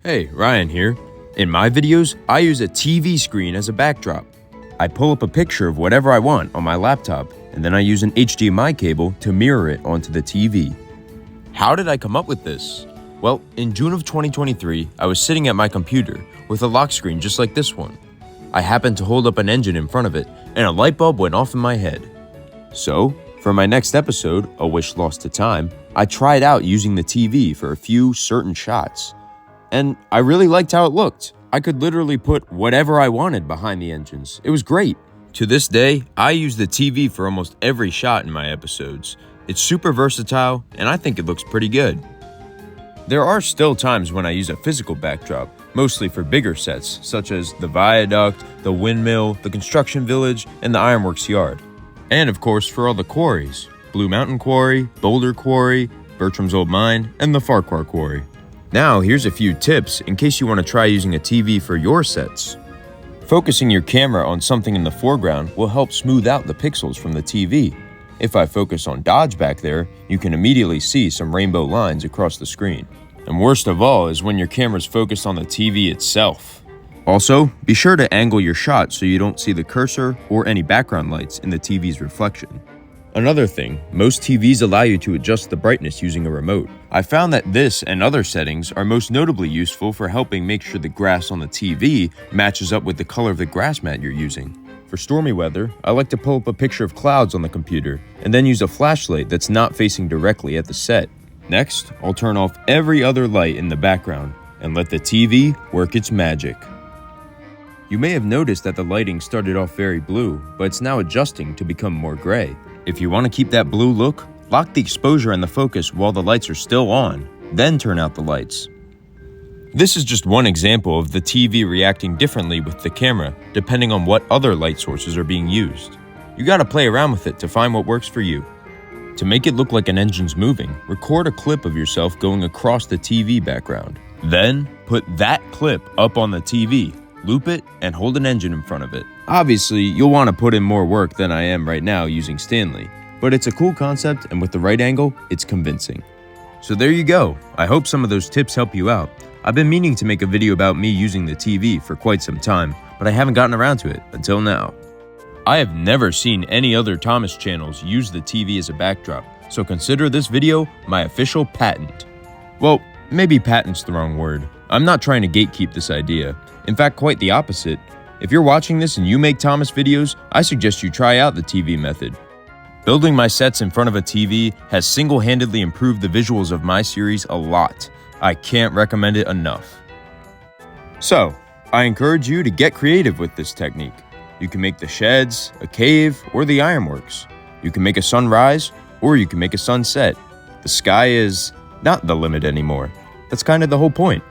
Hey, Ryan here. In my videos, I use a TV screen as a backdrop. I pull up a picture of whatever I want on my laptop, and then I use an HDMI cable to mirror it onto the TV. How did I come up with this? Well, in June of 2023, I was sitting at my computer with a lock screen just like this one. I happened to hold up an engine in front of it, and a light bulb went off in my head. So, for my next episode, A Wish Lost to Time, I tried out using the TV for a few certain shots. And I really liked how it looked. I could literally put whatever I wanted behind the engines. It was great. To this day, I use the TV for almost every shot in my episodes. It's super versatile, and I think it looks pretty good. There are still times when I use a physical backdrop, mostly for bigger sets, such as the viaduct, the windmill, the construction village, and the ironworks yard. And of course, for all the quarries, Blue Mountain Quarry, Boulder Quarry, Bertram's Old Mine, and the Farquhar Quarry. Now, here's a few tips in case you want to try using a TV for your sets. Focusing your camera on something in the foreground will help smooth out the pixels from the TV. If I focus on Dodge back there, you can immediately see some rainbow lines across the screen. And worst of all is when your camera's focused on the TV itself. Also, be sure to angle your shot so you don't see the cursor or any background lights in the TV's reflection. Another thing, most TVs allow you to adjust the brightness using a remote. I found that this and other settings are most notably useful for helping make sure the grass on the TV matches up with the color of the grass mat you're using. For stormy weather, I like to pull up a picture of clouds on the computer and then use a flashlight that's not facing directly at the set. Next, I'll turn off every other light in the background and let the TV work its magic. You may have noticed that the lighting started off very blue, but it's now adjusting to become more gray. If you want to keep that blue look, lock the exposure and the focus while the lights are still on, then turn out the lights. This is just one example of the TV reacting differently with the camera, depending on what other light sources are being used. You gotta play around with it to find what works for you. To make it look like an engine's moving, record a clip of yourself going across the TV background. Then, put that clip up on the TV, loop it, and hold an engine in front of it. Obviously, you'll want to put in more work than I am right now using Stanley, but it's a cool concept, and with the right angle, it's convincing. So there you go. I hope some of those tips help you out. I've been meaning to make a video about me using the TV for quite some time, but I haven't gotten around to it until now. I have never seen any other Thomas channels use the TV as a backdrop, so consider this video my official patent. Well, maybe patent's the wrong word. I'm not trying to gatekeep this idea. In fact, quite the opposite. If you're watching this and you make Thomas videos, I suggest you try out the TV method. Building my sets in front of a TV has single-handedly improved the visuals of my series a lot. I can't recommend it enough. So, I encourage you to get creative with this technique. You can make the sheds, a cave, or the ironworks. You can make a sunrise, or you can make a sunset. The sky is not the limit anymore. That's kind of the whole point.